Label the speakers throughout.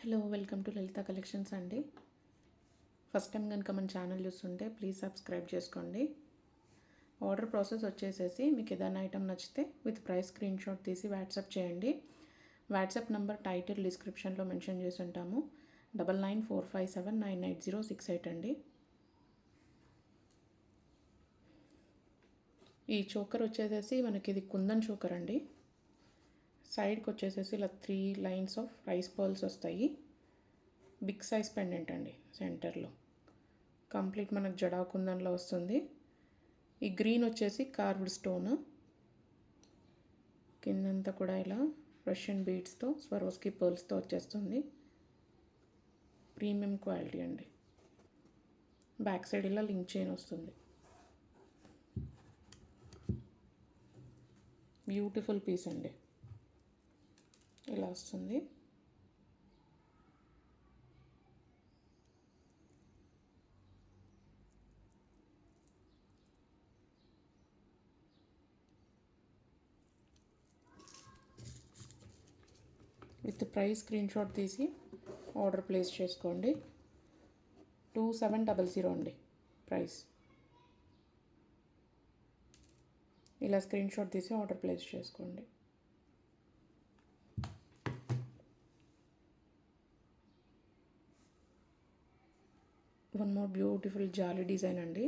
Speaker 1: Hello, welcome to Lalitha collections అండి. First time కనుక మన ఛానల్ చూస్తుంటే ప్లీజ్ సబ్స్క్రైబ్ చేసుకోండి. ఆర్డర్ ప్రాసెస్ వచ్చేసేసి మీకు ఏదైనా ఐటమ్ నచ్చితే విత్ ప్రైస్ స్క్రీన్ షాట్ తీసి వాట్సాప్ చేయండి. వాట్సాప్ నెంబర్ టైటిల్ డిస్క్రిప్షన్లో మెన్షన్ చేసి ఉంటాము. 9945798068 అండి. ఈ చోకర్ వచ్చేసేసి మనకి ఇది కుందన్ చోకర్ అండి. సైడ్కి వచ్చేసేసి ఇలా 3 లైన్స్ ఆఫ్ రైస్ పర్ల్స్ వస్తాయి. బిగ్ సైజ్ పెండెంట్ అండి. సెంటర్లో కంప్లీట్ మనకు జడా కుందన్లో వస్తుంది. ఈ గ్రీన్ వచ్చేసి కార్వ్డ్ స్టోన్, కిందంతా కూడా ఇలా రష్యన్ బీడ్స్తో స్వరోస్కీ పర్ల్స్తో వచ్చేస్తుంది. ప్రీమియం క్వాలిటీ అండి. బ్యాక్ సైడ్ ఇలా లింక్ చైన్ వస్తుంది. బ్యూటిఫుల్ పీస్ అండి. ఇలా వస్తుంది. విత్ ప్రైస్ స్క్రీన్ షాట్ తీసి ఆర్డర్ ప్లేస్ చేసుకోండి. 2700 అండి ప్రైస్. ఇలా స్క్రీన్ షాట్ తీసి ఆర్డర్ ప్లేస్ చేసుకోండి. వన్ మోర్ బ్యూటిఫుల్ జాలీ డిజైన్ అండి.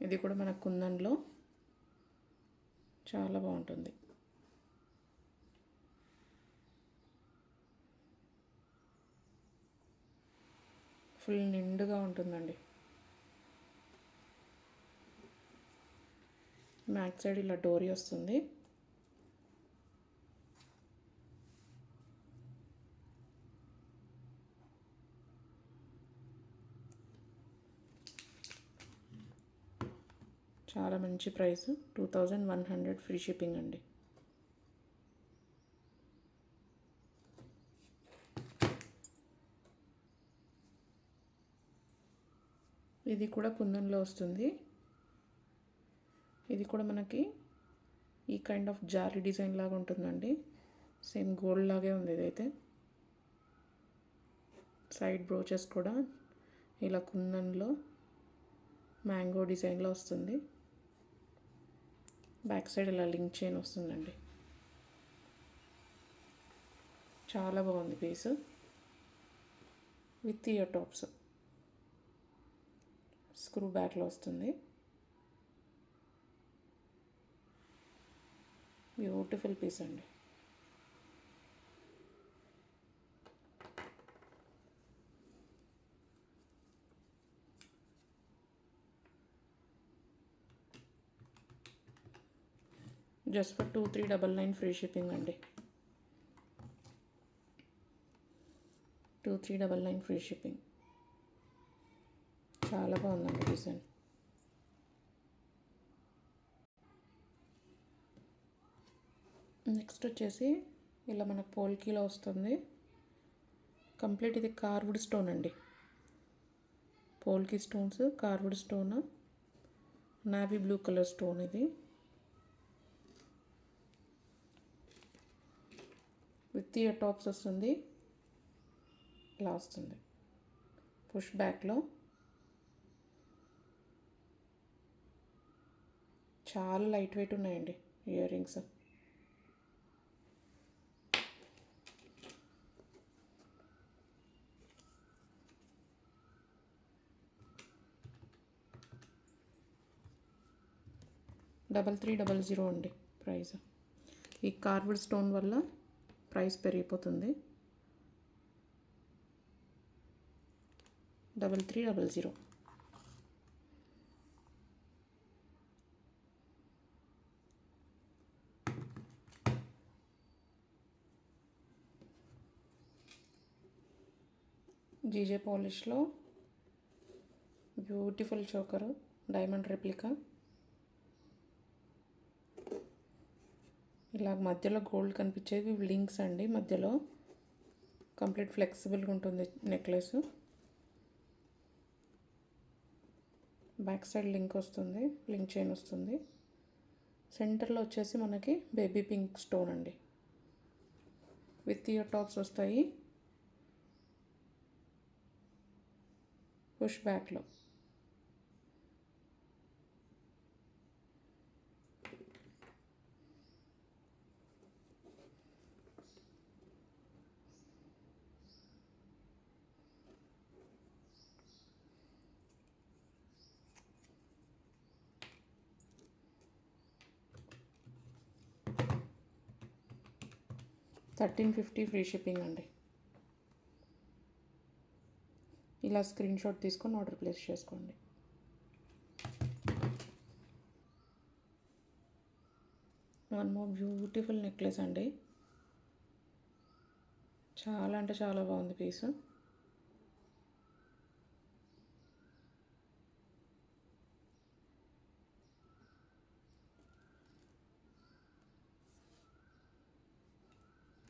Speaker 1: ఇది కూడా మన కుందన్లో చాలా బాగుంటుంది. ఫుల్ నిండుగా ఉంటుందండి. బ్యాక్ సైడ్ ఇలా డోరీ వస్తుంది. చాలా మంచి ప్రైస్. 2100 ఫ్రీ షిప్పింగ్ అండి. ఇది కూడా కుందన్లో వస్తుంది. ఇది కూడా మనకి ఈ కైండ్ ఆఫ్ జాలీ డిజైన్ లాగా ఉంటుందండి. సేమ్ గోల్డ్ లాగే ఉంది ఇదైతే. సైడ్ బ్రోచెస్ కూడా ఇలా కుందన్లో మ్యాంగో డిజైన్లో వస్తుంది. బ్యాక్ సైడ్ ఇలా లింక్ చైన్ వస్తుందండి. చాలా బాగుంది piece. With ear tops screw బ్యాక్లో వస్తుంది. బ్యూటిఫుల్ పీస్ అండి. జస్ట్ ఫర్ 2399 ఫ్రీ షిప్పింగ్ అండి. 2399 ఫ్రీ షిప్పింగ్. చాలా బాగుందండి డిజైన్. నెక్స్ట్ వచ్చేసి ఇలా మనకు పోల్కీలో వస్తుంది. కంప్లీట్ ఇది కార్వ్డ్ స్టోన్ అండి. Polki stones, carved stone, navy blue colour stone. ఇది విత్ ఇయర్ టాప్స్ వస్తుంది. ఇలా వస్తుంది పుష్ బ్యాక్లో. చాలా లైట్ వెయిట్ ఉన్నాయండి ఇయర్ రింగ్స్. డబల్ 300 అండి ప్రైస్. ఈ కార్వ్డ్ స్టోన్ వల్ల ప్రైస్ పెరిగిపోతుంది. 3300. జీజే పాలిష్లో బ్యూటిఫుల్ చోకరు, డైమండ్ రెప్లికా. ఇలా మధ్యలో గోల్డ్ కనిపించేవి లింక్స్ అండి. మధ్యలో కంప్లీట్ ఫ్లెక్సిబుల్గా ఉంటుంది నెక్లెస్. బ్యాక్ సైడ్ లింక్ వస్తుంది, లింక్ చైన్ వస్తుంది. సెంటర్లో వచ్చేసి మనకి బేబీ పింక్ స్టోన్ అండి. విత్ ఇయర్ టాప్స్ వస్తాయి. పుష్ బ్యాక్లో. $13.50 ఫ్రీ షిప్పింగ్ అండి. ఇలా స్క్రీన్ షాట్ తీసుకొని ఆర్డర్ ప్లేస్ చేసుకోండి. వన్ మోర్ బ్యూటిఫుల్ నెక్లెస్ అండి. చాలా అంటే చాలా బాగుంది piece.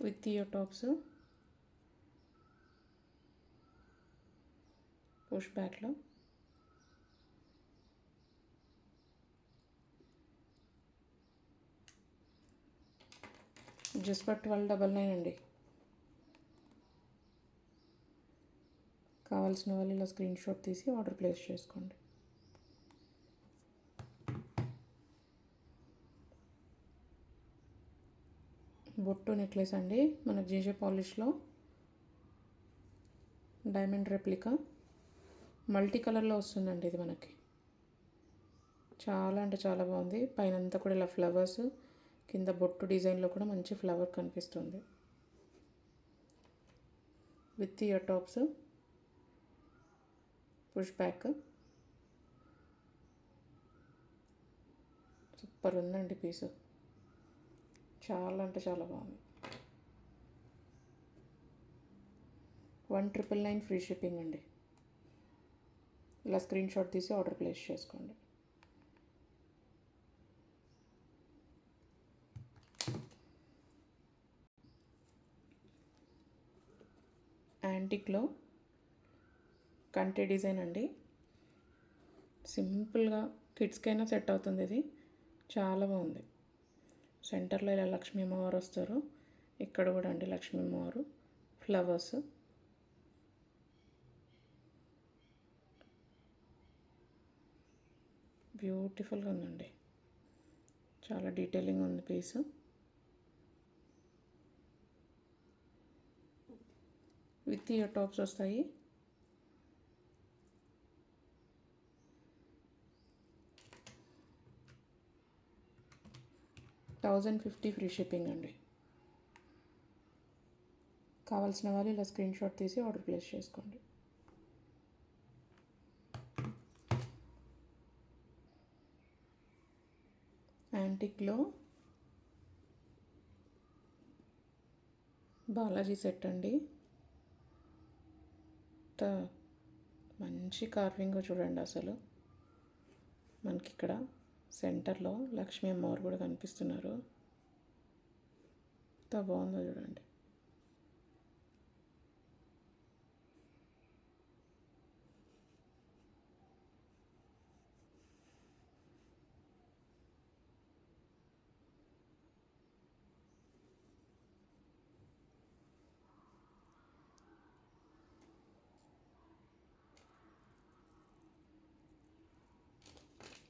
Speaker 1: With ear tops, push బ్యాక్లో. జస్ట్ ఫర్ $12.99 అండి. కావాల్సిన వాళ్ళు ఇలా స్క్రీన్ షాట్ తీసి ఆర్డర్ ప్లేస్ చేసుకోండి. బొట్టు నెక్లెస్ అండి, మనకు జేజే పాలిష్లో డైమండ్ రెప్లికా మల్టీ కలర్లో వస్తుందండి. ఇది మనకి చాలా అంటే చాలా బాగుంది. పైన అంతా కూడా ఇలా ఫ్లవర్స్, కింద బొట్టు డిజైన్లో కూడా మంచి ఫ్లవర్ కనిపిస్తుంది. With ear tops, push back. Super ఉందండి పీసు. చాలా అంటే చాలా బాగుంది. 1,999 ఫ్రీ షిప్పింగ్ అండి. ఇలా స్క్రీన్ షాట్ తీసి ఆర్డర్ ప్లేస్ చేసుకోండి. యాంటిక్లో కంటే డిజైన్ అండి. సింపుల్గా కిడ్స్కైనా సెట్ అవుతుంది. ఇది చాలా బాగుంది. సెంటర్లో ఇలా లక్ష్మీ అమ్మవారు వస్తారు. ఇక్కడ కూడా అండి లక్ష్మీ అమ్మవారు, ఫ్లవర్స్. బ్యూటిఫుల్గా ఉందండి. చాలా డీటెయిలింగ్ ఉంది పీసు. విత్ ఇయర్ టాప్స్ వస్తాయి. $1,050 ఫ్రీ షిప్పింగ్ అండి. కావాల్సిన వాళ్ళు ఇలా స్క్రీన్ షాట్ తీసి ఆర్డర్ ప్లేస్ చేసుకోండి. యాంటిక్లో బాలాజీ సెట్ అండి. మంచి కార్వింగ్ చూడండి. అసలు మనకి ఇక్కడ సెంటర్లో లక్ష్మీ అమ్మవారు కూడా కనిపిస్తున్నారు. ఎంత బాగుందో చూడండి.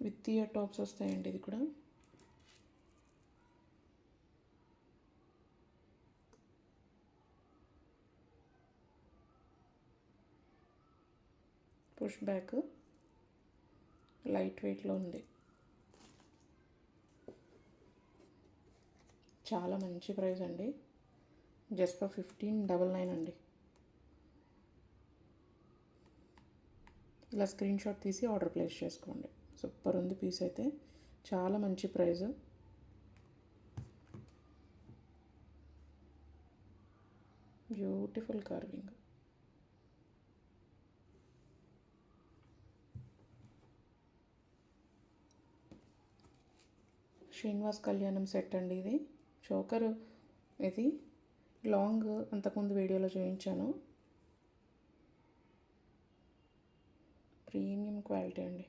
Speaker 1: విత్ ఇయర్ టాప్స్ వస్తాయండి. ఇది కూడా పుష్ బ్యాక్, లైట్ వెయిట్లో ఉంది. చాలా మంచి ప్రైస్ అండి. జస్ట్ ఫర్ $15.99 అండి. ఇలా స్క్రీన్ షాట్ తీసి ఆర్డర్ ప్లేస్ చేసుకోండి. సూపర్ ఉంది పీస్ అయితే. చాలా మంచి ప్రైస్. Beautiful carving. శ్రీనివాస్ కళ్యాణం సెట్ అండి. ఇది చోకర్. ఇది లాంగ్ అంతకుముందు వీడియోలో చూపించాను. ప్రీమియం క్వాలిటీ అండి.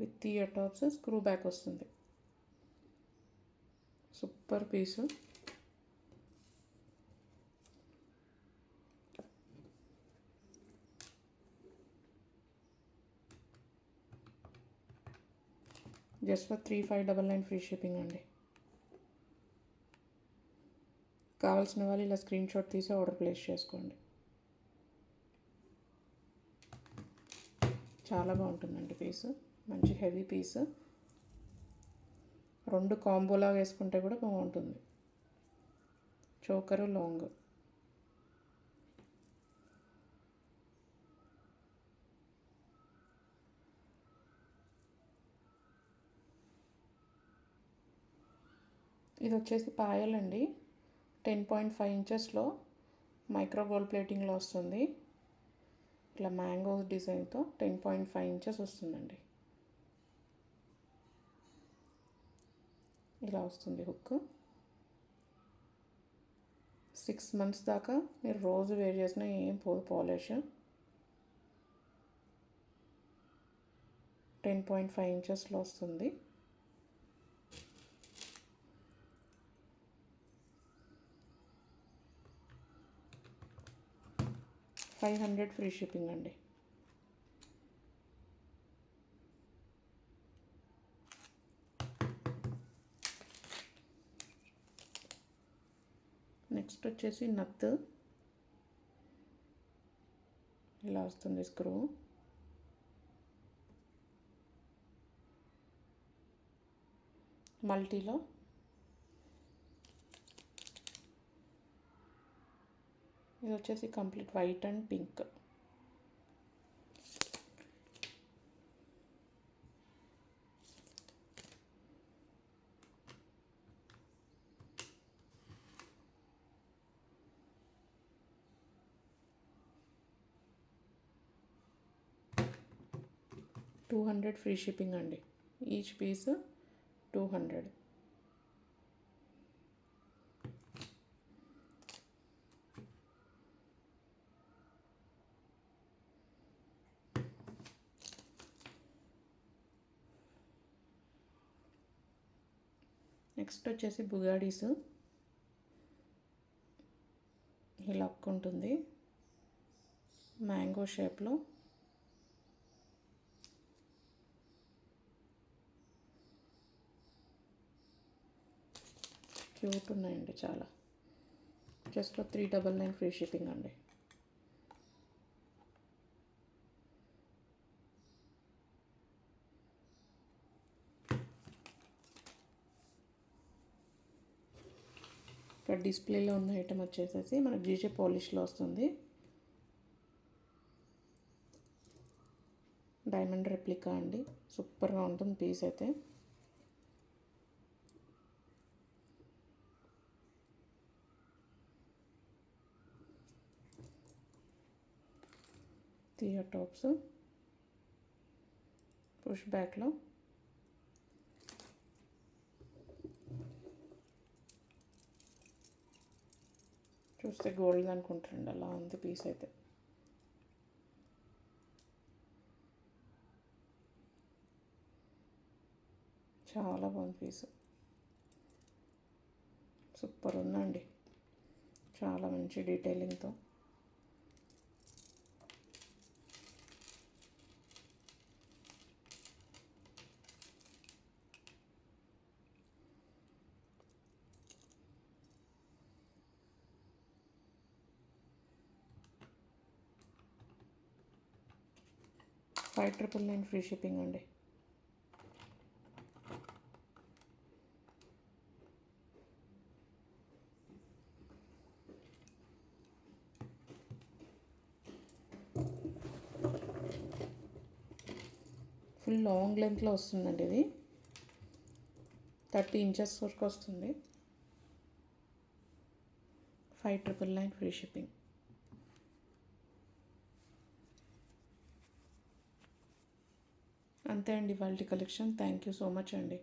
Speaker 1: With ear tops, screw back వస్తుంది. Super piece. Just for 3599 free shipping అండి. కావాల్సిన వాళ్ళు ఇలా స్క్రీన్ షాట్ తీసి ఆర్డర్ ప్లేస్ చేసుకోండి. చాలా బాగుంటుందండి పీసు, మంచి హెవీ పీసు. 2 కాంబోలాగా వేసుకుంటే కూడా బాగుంటుంది. Choker long. ఇది వచ్చేసి పాయలండి. 10.5 ఇంచెస్లో మైక్రో గోల్డ్ ప్లేటింగ్లో వస్తుంది. ఇట్లా మ్యాంగో డిజైన్తో 10.5 ఇంచెస్ వస్తుందండి. ఇలా వస్తుంది హుక్. 6 months దాకా మీరు రోజు వేర్ చేసినా ఏం పోదు పాలిష్. 10.5 ఇంచెస్లో వస్తుంది. $500 ఫ్రీ షిప్పింగ్ అండి. నెక్స్ట్ వచ్చేసి నత్. ఇలా వస్తుంది స్క్రూ. మల్టీలో ఇది వచ్చేసి complete white and pink. $200 free shipping అండి. Each piece 200. నెక్స్ట్ వచ్చేసి బుగాడీస్. ఈ లక్ ఉంటుంది మ్యాంగో షేప్లో. క్యూట్ ఉన్నాయండి చాలా. జస్ట్ 399 ఫ్రీ షిప్పింగ్ అండి. ఇక్కడ డిస్ప్లేలో ఉన్న ఐటమ్ వచ్చేసేసి మనకు జీజే పాలిష్లో వస్తుంది. డైమండ్ రెప్లికా అండి. సూపర్గా ఉంటుంది పీస్ అయితే. ఇయర్ టాప్స్ పుష్ బ్యాక్లో. చూస్తే గోల్డ్ అనుకుంటారండి, అలా ఉంది పీస్ అయితే. చాలా బాగుంది పీస్. సూపర్ ఉందండి, చాలా మంచి డీటెయిలింగ్తో. $599 ఫ్రీ షిప్పింగ్ అండి. ఫుల్ లాంగ్ లెంత్లో వస్తుందండి ఇది. 30 ఇంచెస్ వరకు వస్తుంది. $599 ఫ్రీ షిప్పింగ్. అంతే అండి వాళ్ళ collection. Thank you so much అండి.